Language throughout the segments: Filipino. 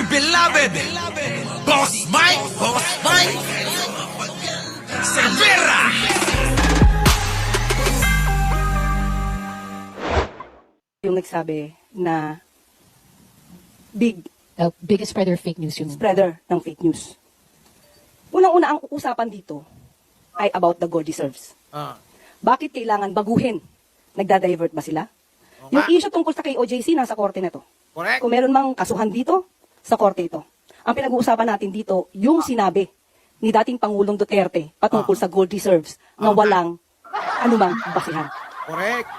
beloved Boss Mike Cervera. Yung nagsabi na biggest spreader of fake news yun. spreader ng fake news. Unang-una ang uusapan dito ay about the Gordy serves. Bakit kailangan baguhin? Nagda-divert ba sila? Yung issue tungkol sa KOJC nasa korte na to. Correct. Kung meron mang kasuhan dito, sa korte ito. Ang pinag-uusapan natin dito, yung sinabi ni dating Pangulong Duterte patungkol sa Gordy serves na walang anumang basihan. Correct.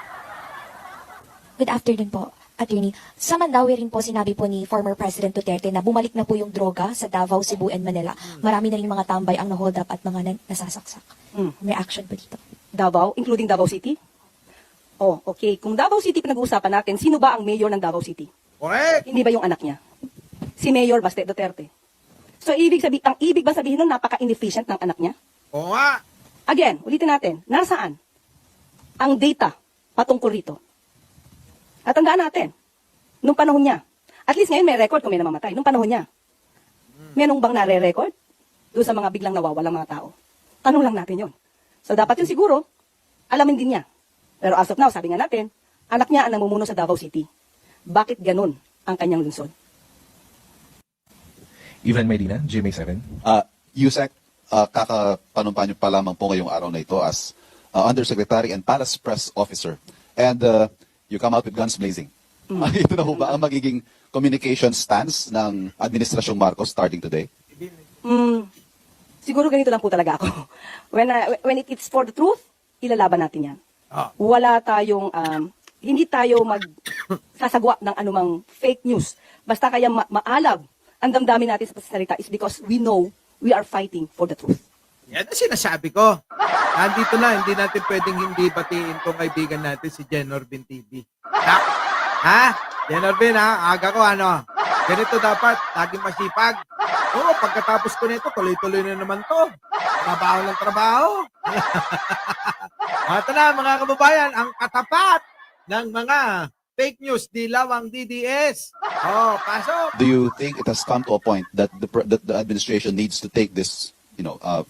Good afternoon po, Attorney. Sa Mandawi rin po sinabi po ni former President Duterte na bumalik na po yung droga sa Davao, Cebu, and Manila. Marami na rin mga tambay ang na-hold up at mga nasasaksak. May action po dito. Davao, including Davao City? Oh, okay. Kung Davao City pinag-uusapan natin, sino ba ang mayor ng Davao City? Correct. Hindi ba yung anak niya? Si Mayor Baste Duterte. So, ang ibig ba sabihin nun, napaka-inefficient ng anak niya? Oo nga. Again, ulitin natin, nasaan ang data patungkol rito? At tandaan natin, nung panahon niya, at least ngayon may record kung may namamatay, nung panahon niya, merong bang nare-record doon sa mga biglang nawawalang mga tao? Tanong lang natin yon. So, dapat yun siguro, alamin din niya. Pero as of now, sabi nga natin, anak niya ang namumuno sa Davao City. Bakit ganun ang kanyang lungsod? Ivan Medina, GMA7. Yusek, kakapanumpa niyo pa lamang po ngayong araw na ito as Undersecretary and Palace Press Officer. And you come out with guns blazing. Ito na po ba ang magiging communication stance ng Administrasyong Marcos starting today? Siguro ganito lang po talaga ako. When it's for the truth, ilalaban natin yan. Wala tayong, hindi tayo magsasagwa ng anumang fake news. Basta kaya maalab ang damdamin natin sa salita is because we know we are fighting for the truth. Yan ang sinasabi ko. Nandito na, hindi natin pwedeng hindi batiin tong kaibigan natin si Jenorvin TV. Ha? Jenorvin ha? Aga ko ano? Ganito dapat, laging masipag. Oo, pagkatapos ko nito, tuloy-tuloy na naman to. Trabaho ng trabaho. Ito na mga kababayan, ang katapat ng mga fake news, di lawang DDS. Oh, pasok. Do you think it has come to a point that the administration needs to take this,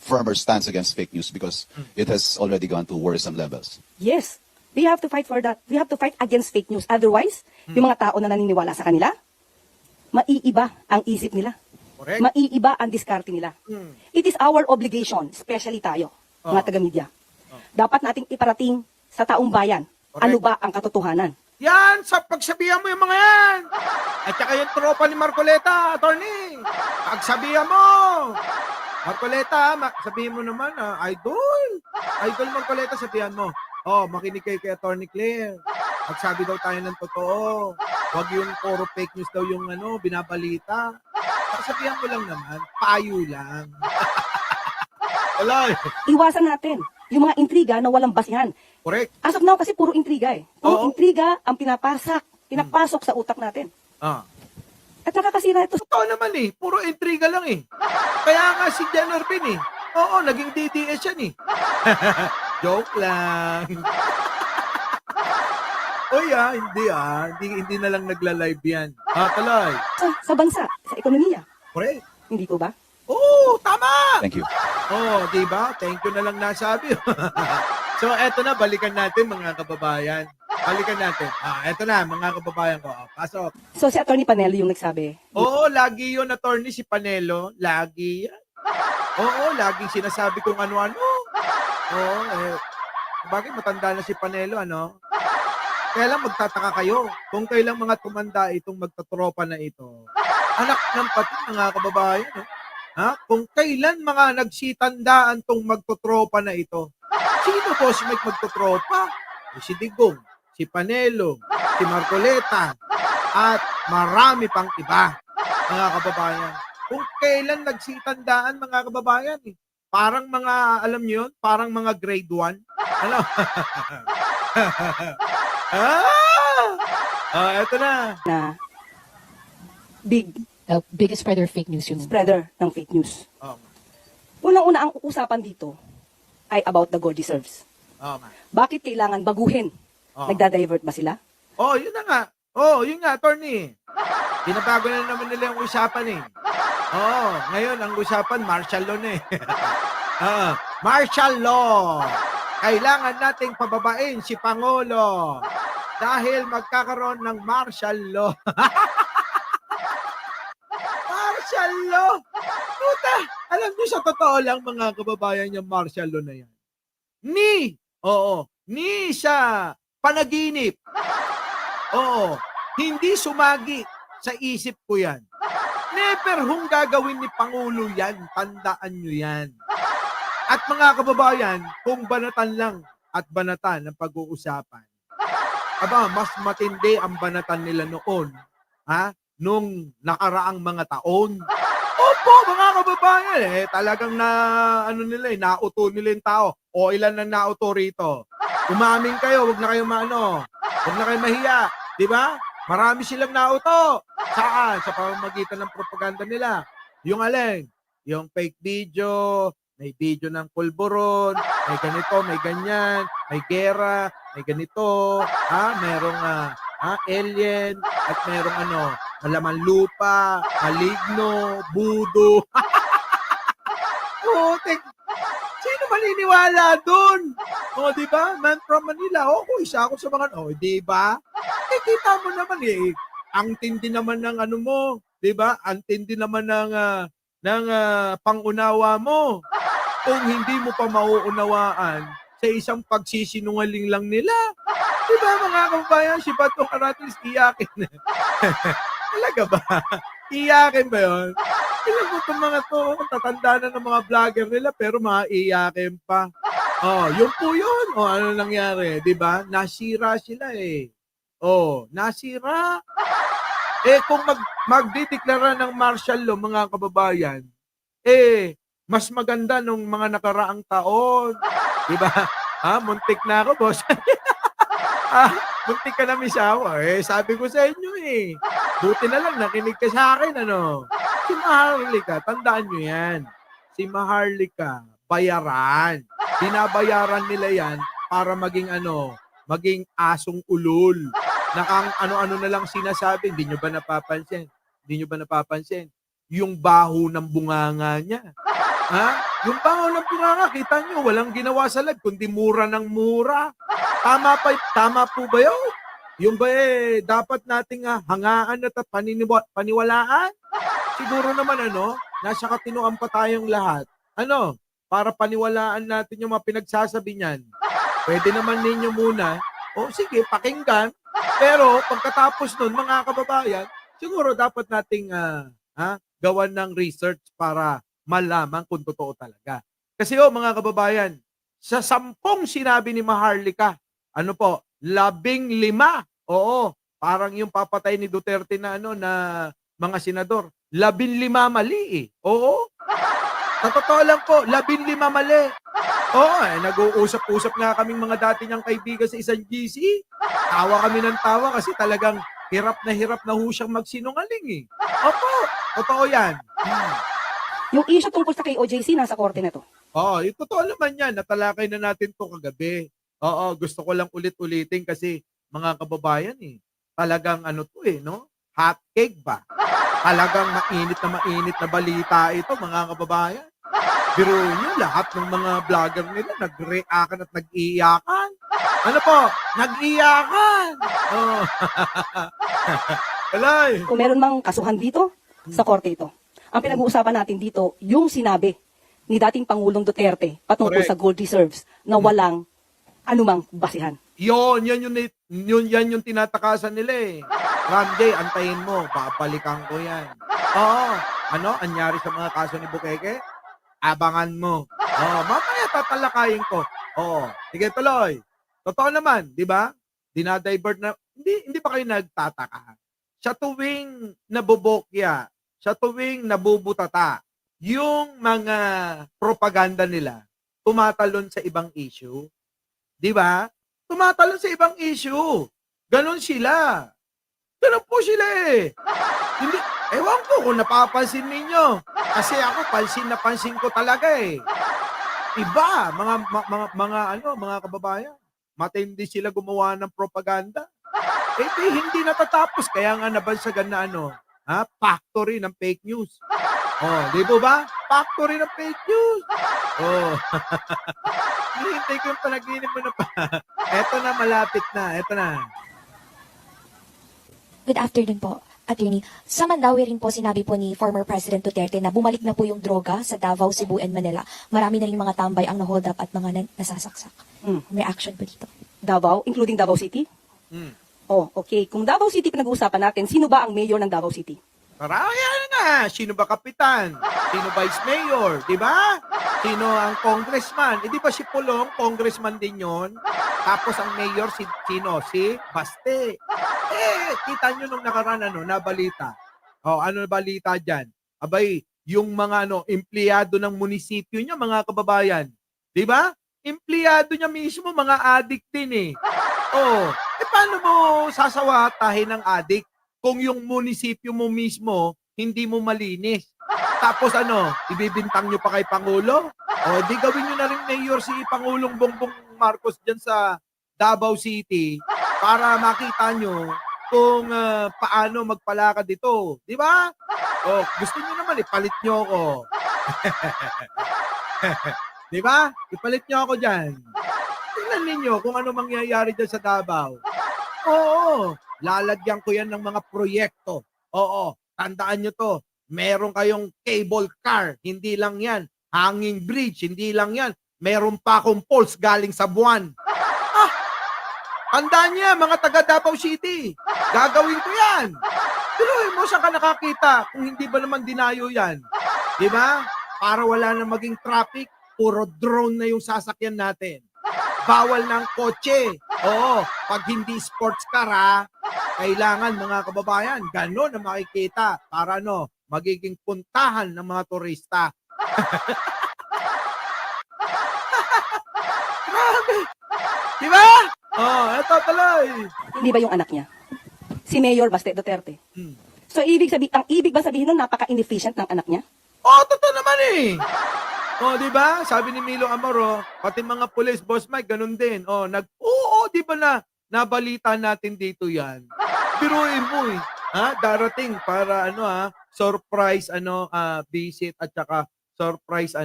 firmer stance against fake news because it has already gone to worrisome levels? Yes, we have to fight for that. We have to fight against fake news. Otherwise, yung mga tao na naniniwala sa kanila, maiiba ang isip nila. Correct. Maiiba ang diskarte nila. It is our obligation, especially tayo, mga taga-media. Dapat nating iparating sa taong bayan, ano ba ang katotohanan. Yan, sa pagsabihan mo yung mga yan. At saka yung tropa ni Marcoleta, attorney. Pagsabihan mo. Marcoleta, sabihin mo naman, idol. Idol Marcoleta, sabihan mo. Oh, makinig kayo kay Attorney Claire. Magsabi daw tayo ng totoo. Huwag yung puro fake news daw yung binabalita. Sabihan mo lang naman, payo lang. Hello. Iwasan natin yung mga intriga na walang basihan. Correct. As of now, kasi puro intriga eh. Puro Oo. intriga ang pinapasok sa utak natin. At nakakasira ito. Totoo naman eh. Puro intriga lang eh. Kaya nga si Jenorvin eh. Oo, naging DDS yan eh. Joke lang. Oy hindi na lang nagla-live yan. Tuloy. Sa bansa, sa ekonomiya. Correct. Hindi po ba? Oo, tama! Thank you. Oh, di ba? Thank you na lang nasabi. So, eto na, balikan natin mga kababayan. Balikan natin. Eto na, mga kababayan ko. Pasok. So si Atty. Panelo yung nagsabi. Oo, lagi yun, attorney, si Panelo. Lagi yan. Oo, laging sinasabi kung ano-ano. Oo, bakit matanda na si Panelo, ano? Kaya lang magtataka kayo kung kailang mga tumanda itong magtatropa na ito. Anak ng pati, mga kababayan, no? Kung kailan mga nagsitandaan tong magtotropa na ito. Sino po si Mike magtotropa? Si Digong, si Panelo, si Marcoleta, at marami pang iba, mga kababayan. Kung kailan nagsitandaan, mga kababayan, parang mga, alam niyo yun, parang mga grade 1. Ano? Eto na. Na Biggest spreader of fake news yun. spreader ng fake news. Oh, Unang-una ang uusapan dito ay about the Gordy serves. man. Bakit kailangan baguhin? Nagda-divert ba sila? Oh, yun na nga. Oh, yun nga, attorney. Binabago na naman nila yung usapan eh. Oo, ngayon ang usapan, martial law na eh. Martial law. Kailangan nating pababain si Pangulo dahil magkakaroon ng martial law. Martial law! Puta! Alam niyo sa totoo lang mga kababayan yung martial law na yan. Ni sa panaginip. Oo, hindi sumagi sa isip ko yan. Never hong gagawin ni Pangulo yan. Tandaan nyo yan. At mga kababayan, kung banatan lang at banatan ang pag-uusapan, aba, mas matindi ang banatan nila noon, nung nakaraang mga taon. Opo, mga kababayan, talagang nauto nila yung tao. O ilan na nauto rito? Umamin kayo, wag na kayo wag na kayo mahiya. Di ba? Marami silang nauto. Saan? Sa pamamagitan ng propaganda nila. Yung alin? Yung fake video, may video ng pulburon, may ganito, may ganyan, may gera, may ganito, merong alien, at merong malaman lupa, maligno, budo. Putik. Sino maniniwala dun? O, di ba? Man from Manila. O, isa ako sa mga, di ba? Kita mo naman ang tindi naman ng mo, di ba? Ang tindi naman ng pangunawa mo. Kung hindi mo pa mauunawaan sa isang pagsisinungaling lang nila. Di ba mga kababayan, si Batong Aratis, iyakin. Talaga ba? Iyakin ba yun? Ilang mo itong mga to, tatanda na ng mga vlogger nila, pero maiyakin pa. Yun po yun. Ano nangyari? Di ba? Nasira sila nasira. Kung magdideklara ng martial law, mga kababayan, mas maganda nung mga nakaraang taon. Di ba? Muntik na ako, boss. Muntik ka na misawa. Sabi ko sa inyo buti na lang nakinig ka sa akin, Si Maharlika, tandaan nyo yan. Si Maharlika, bayaran. Binabayaran nila yan para maging maging asong ulol. Nakang ano-ano na lang sinasabi. Hindi nyo ba napapansin? Yung baho ng bunganga niya. Yung baho ng bunganga, kita nyo, walang ginawa sa live, kundi mura ng mura. Tama po ba yun? Yung ba dapat nating hangaan at paniwalaan? Siguro naman nasa katinuan pa tayong lahat. Para paniwalaan natin yung mga pinagsasabi niyan. Pwede naman ninyo muna, sige, pakinggan. Pero pagkatapos nun, mga kababayan, siguro dapat nating gawan ng research para malaman kung totoo talaga. Kasi mga kababayan, sa 10 sinabi ni Maharlika, 15. Oo, parang yung papatay ni Duterte na na mga senador. 15 mali Oo. Sa totoo lang po, 15 mali. Oo, nag-uusap-usap nga kaming mga dati niyang kaibigan sa isang GC. Tawa kami ng tawa kasi talagang hirap na ho siyang magsinungaling Opo, totoo yan. Yung issue tungkol sa KOJC, nasa korte na to. Yung totoo naman yan. Natalakay na natin to kagabi. Gusto ko lang ulit-ulitin kasi mga kababayan talagang hot cake ba? Talagang mainit na balita ito, mga kababayan. Biruin nyo, lahat ng mga vlogger nila nag-react at nag-iyakan. Nag-iyakan! Alay! Kung meron mang kasuhan dito, sa korte ito. Ang pinag-uusapan natin dito, yung sinabi ni dating Pangulong Duterte patungkol Correct. sa gold reserves na walang anumang basihan. Yan yung tinatakasan nila Ramjay, antayin mo, babalikan ko yan. Anyari sa mga kaso ni Bukeke? Abangan mo. Mamaya tatalakayin ko. Sige tuloy. Totoo naman, di ba? Dinadivert na, hindi pa kayo nagtataka. Sa tuwing nabobokya, sa tuwing nabubutata, yung mga propaganda nila, tumatalon sa ibang issue. Di ba? Tumatalon sa ibang issue. Ganon sila. Ganon po sila Hindi, ewan ko kung napapansin ninyo. Kasi ako, pansin ko talaga Iba, mga kababayan. Matindi sila gumawa ng propaganda. Hindi natatapos. Kaya nga nabansagan na Factory ng fake news. Di po ba? Factory ng fake news. Hinihintay ko yung panaginip mo na pa. Eto na, malapit na. Eto na. Good afternoon po, Attorney. Sa Mandawi rin po sinabi po ni former President Duterte na bumalik na po yung droga sa Davao, Cebu, and Manila. Marami na rin mga tambay ang na-hold up at mga nasasaksak. Reaction po dito. Davao, including Davao City? Oh, okay. Kung Davao City pinag-uusapan natin, sino ba ang mayor ng Davao City? Yan na. Sino ba kapitan? Sino vice mayor? Di ba? Sino ang congressman? Di ba si Pulong, congressman din yon? Tapos ang mayor, sino? Si Baste. Kita nyo nung nakaraan, nabalita. Ano balita dyan? Abay, yung mga empleyado ng munisipyo niya, mga kababayan. Di ba? Empleyado niya mismo, mga addict din eh. Paano mo sasawatahin ng addict kung yung munisipyo mo mismo hindi mo malinis? Tapos ibibintang nyo pa kay Pangulo? Di gawin nyo na rin mayor si Pangulong Bongbong Marcos dyan sa Davao City para makita nyo kung paano magpalakad dito. Di ba? Gusto nyo naman, ipalit nyo ako. Di ba? Ipalit nyo ako dyan. Tingnan ninyo kung ano mangyayari dyan sa Davao. Lalagyan ko yan ng mga proyekto. Tandaan nyo to. Meron kayong cable car, hindi lang yan. Hanging bridge, hindi lang yan. Meron pa akong pulse galing sa buwan. Tandaan niya, mga taga Davao City. Gagawin ko yan. Tuloy mo, saan ka nakakita kung hindi ba naman dinayo yan? Di ba? Para wala na maging traffic, puro drone na yung sasakyan natin. Bawal ng kotse. Pag hindi sports car kailangan mga kababayan, gano'n na makikita para magiging puntahan ng mga turista. Grabe! Di ba? Eto tuloy. Hindi ba yung anak niya? Si Mayor Baste Duterte. So, ang ibig ba sabihin nun, napaka-inefficient ng anak niya? Totoo naman eh. Di ba? Sabi ni Milo Amaro, pati mga pulis, Boss Mike, ganun din. Di ba nabalita natin dito yan? Biruin mo eh. Darating para surprise visit at saka surprise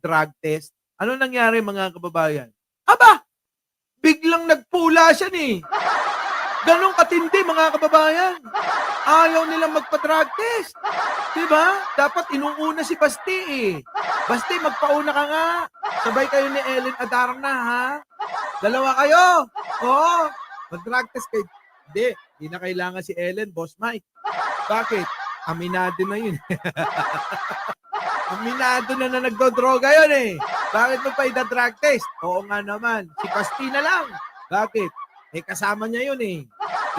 drug test. Ano nangyari mga kababayan? Aba! Biglang nagpula siya ni. Ganong katindi mga kababayan. Ayaw nilang magpa-drug test. Diba? Dapat inuuna si Basti eh. Basti, magpauna ka nga. Sabay kayo ni Ellen Adarna ha. Dalawa kayo. Mag-drug test kayo. Hindi na kailangan si Ellen, Boss Mike. Bakit? Aminado na yun. Aminado na nagdodroga yun eh. Bakit mo pa ida-drug test? Oo nga naman. Si Basti na lang. Bakit? Kasama niya yun eh.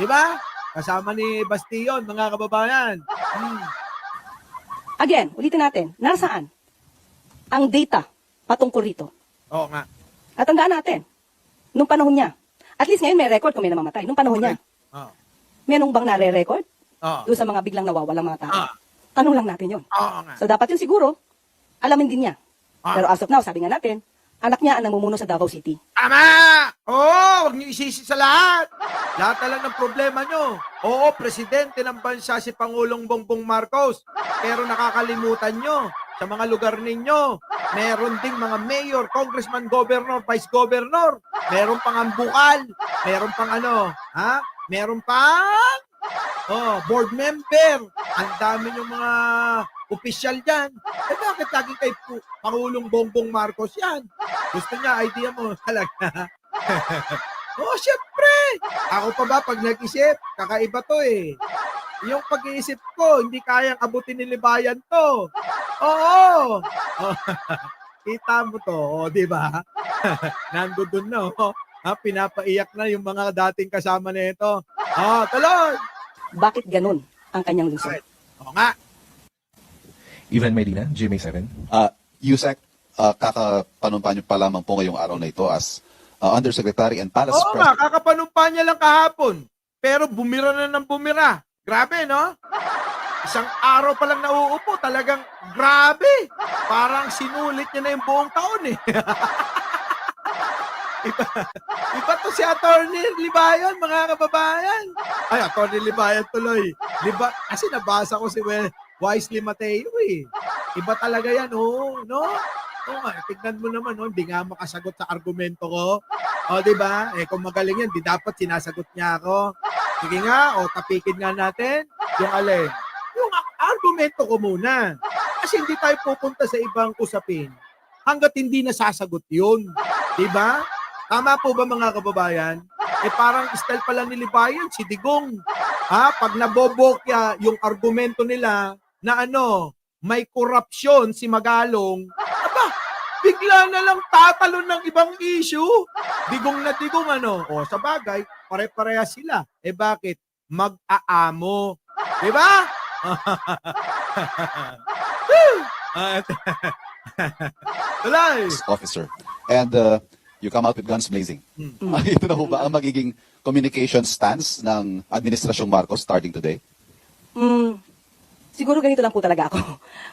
Diba? Kasama ni Basti yun, mga kababayan. Again, ulitin natin, nasaan ang data patungkol rito? Oo nga. At tandaan natin, nung panahon niya, at least ngayon may record kung may namamatay, nung panahon niya, merong bang nare-record doon sa mga biglang nawawalang mga tao? Tanong lang natin yun. Oo nga. So dapat yun siguro, alamin din niya. Pero as of now, sabi nga natin, anak niya ang namumuno sa Davao City. Tama! Huwag niyo isisi sa lahat. Lahat na lang ng problema nyo. Presidente ng bansa si Pangulong Bongbong Marcos. Pero nakakalimutan nyo, sa mga lugar ninyo, meron ding mga mayor, congressman, governor, vice governor. Meron pang ang bukal. Meron pang meron pang board member. Ang dami yung mga opisyal dyan. Bakit laging kay Pangulong Bongbong Marcos yan? Gusto niya, idea mo talaga. Syempre. Ako pa ba pag nag-isip, kakaiba to eh. Yung pag-iisip ko, hindi kayang abutin ni Libayan to. Kita mo to, di ba? Nandun na, pinapaiyak na yung mga dating kasama nito. Tuloy! Bakit ganun ang kanyang lungsod? Oo nga. Ivan Medina, GMA7. Yusek, kakapanumpa niyo pa lamang po ngayong araw na ito as Undersecretary and Palace Oo nga, President. kakapanumpa niya lang kahapon. Pero bumira na ng bumira. Grabe, no? Isang araw pa lang nauupo, talagang grabe. Parang sinulit niya na yung buong taon eh. Iba to si Atty. Libayan, mga kababayan. Ay, Atty. Libayan tuloy. Di ba? Kasi nabasa ko si Wisely Mateo eh. Iba talaga yan, oh. No? Oo nga, tignan mo naman, no? Hindi nga makasagot sa argumento ko. O, di ba? Eh, kung magaling yan, di dapat sinasagot niya ako. Sige nga, o, tapikin nga natin. Yung alin? Yung argumento ko muna. Kasi hindi tayo pupunta sa ibang usapin hanggat hindi nasasagot yun. Di ba? Tama po ba mga kababayan? Eh parang style pala ni Libayan, si Digong. Pag nabobokya yung argumento nila na may korupsyon si Magalong, bigla na lang tatalon ng ibang issue. Digong na digong O sa bagay, pare-pareha sila. Eh bakit? Mag-aamo. Di ba? Tuloy. Officer. And you come out with guns blazing. Ito na ho ba ang magiging communication stance ng Administrasyong Marcos starting today? Siguro ganito lang po talaga ako.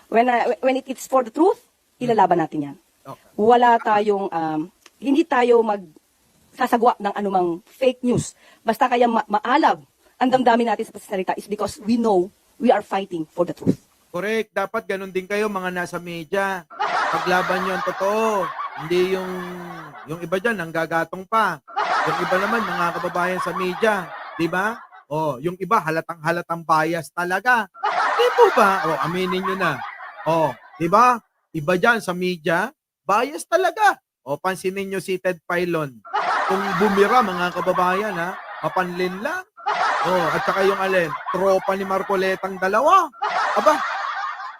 When it is for the truth, ilalaban natin yan. Okay. Wala tayong, hindi tayo magsasagwa ng anumang fake news. Basta kaya maalab ang damdamin natin sa salita is because we know we are fighting for the truth. Correct. Dapat ganun din kayo mga nasa media. Paglaban nyo ang totoo. Hindi yung iba dyan, nanggagatong pa. Yung iba naman, mga kababayan sa media. Di ba? Yung iba, halatang bias talaga. Di po ba? Aminin nyo na. Di ba? Iba dyan sa media, bias talaga. Pansinin nyo si Ted Filon. Kung bumira, mga kababayan, mapanlin lang. At saka yung tropa ni Marcoletang dalawa. Aba,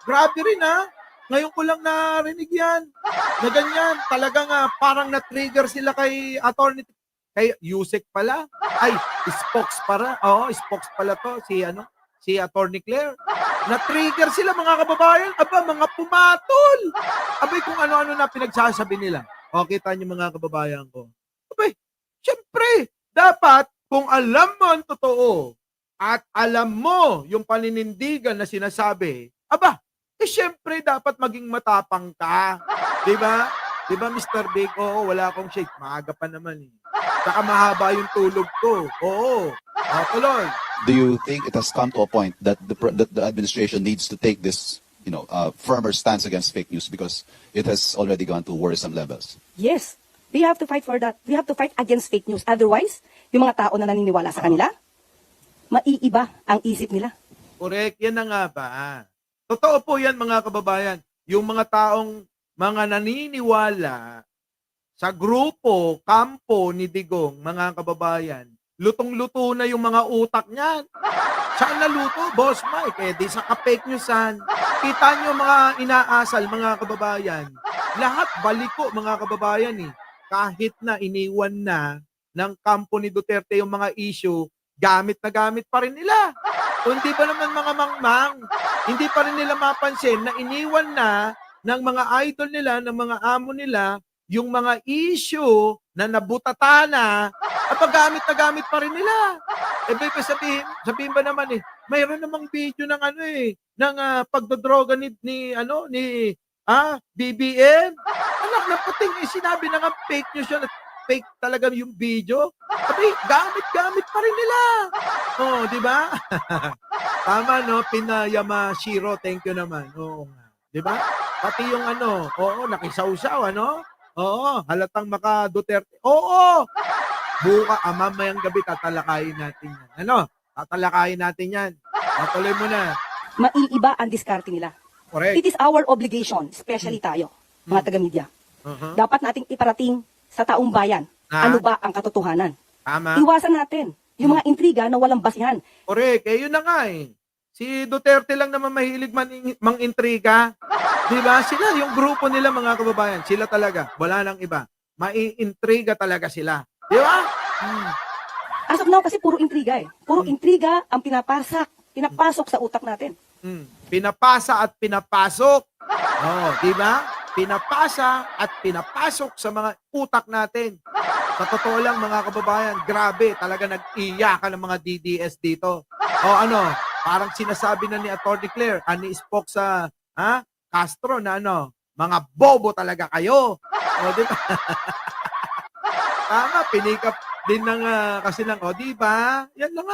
grabe rin Ngayon ko lang narinig yan. Na ganyan, talagang parang na-trigger sila kay attorney, kay Yusek pala. Ay, spokes para. Spokes pala to, si attorney Claire. Na-trigger sila mga kababayan. Aba, mga pumatol. Abay, kung ano-ano na pinagsasabi nila. Kita niyo mga kababayan ko. Abay, syempre, dapat kung alam mo ang totoo at alam mo yung paninindigan na sinasabi, syempre dapat maging matapang ka. Diba? Diba, Mr. Big? Oo, wala akong shake. Maaga pa naman eh. Saka mahaba yung tulog ko. Oo. Tuloy. Do you think it has come to a point that the administration needs to take this, firmer stance against fake news because it has already gone to worrisome levels? Yes, we have to fight for that. We have to fight against fake news. Otherwise, yung mga tao na naniniwala sa kanila, maiiba ang isip nila. Correct. Yan na nga ba? Totoo po yan mga kababayan. Yung mga taong mga naniniwala sa grupo, kampo ni Digong, mga kababayan, lutong-luto na yung mga utak niyan. Saan naluto? Boss Mike, di sa ka-fake newsan. Kita nyo mga inaasal, mga kababayan. Lahat baliko, mga kababayan eh. Kahit na iniwan na ng kampo ni Duterte yung mga issue, gamit na gamit pa rin nila. O hindi ba naman mga mangmang, hindi pa rin nila mapansin na iniwan na ng mga idol nila, ng mga amo nila, yung mga issue na nabutata na, at gamit na gamit pa rin nila. Sabihin ba naman mayroon namang video ng ng pagdodroga ni BBM. Anak na puting, sinabi na nga fake news yun at fake talaga yung video. Gamit pa rin nila. Di ba? Tama, no? Pinayama Shiro, thank you naman. Oo nga. Di ba? Pati yung nakisawsaw, halatang maka Duterte. Oo! Mamayang gabi, tatalakayin natin yan. Tatalakayin natin yan. Tuloy mo na. Maiiba ang diskarte nila. Correct. It is our obligation, especially tayo, mga taga-media. Dapat nating iparating sa taong bayan, ano ba ang katotohanan. Tama. Iwasan natin yung mga intriga na walang basihan. Correct. Yun na nga Si Duterte lang naman mahilig mang-intriga. Diba? Sila, yung grupo nila mga kababayan, sila talaga. Wala nang iba. Mai-intriga talaga sila. Diba? As of now, kasi puro intriga Puro intriga ang pinapasok sa utak natin. Pinapasa at pinapasok. Diba? Pinapasa at pinapasok sa mga utak natin. Sa totoo lang mga kababayan, grabe, talaga nag-iyakan ng mga DDS dito. Parang sinasabi na ni Atty. Claire, ni Spock sa Castro na mga bobo talaga kayo. Diba? Tama, pinikap din ng kasi lang, diba? Yan lang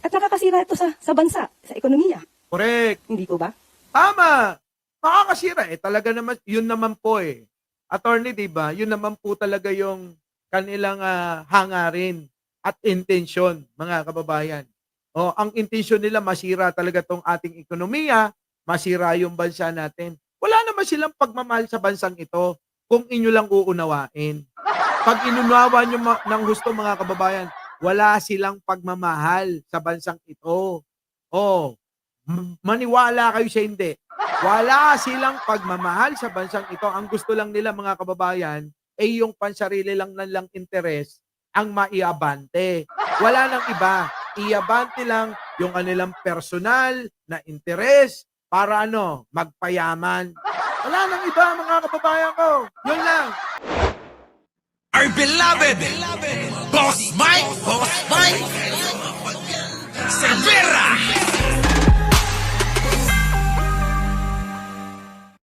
At nakakasira ito sa bansa, sa ekonomiya. Correct. Hindi po ba? Tama. Makakasira eh. Talaga naman, yun naman po eh. Attorney, di ba? Yun naman po talaga yung kanilang hangarin at intensyon, mga kababayan. O, ang intensyon nila, masira talaga tong ating ekonomiya, masira yung bansa natin. Wala naman silang pagmamahal sa bansang ito kung inyo lang uunawain. Pag inunawa nyo ng gusto, mga kababayan, wala silang pagmamahal sa bansang ito. O, maniwala kayo sa hindi. Wala silang pagmamahal sa bansang ito. Ang gusto lang nila, mga kababayan, ay yung pansarili lang interes ang maiabante. Wala nang iba. Iabante lang yung kanilang personal na interes para magpayaman. Wala nang iba, mga kababayan ko. Yun lang. Our beloved Boss Mike Cervera.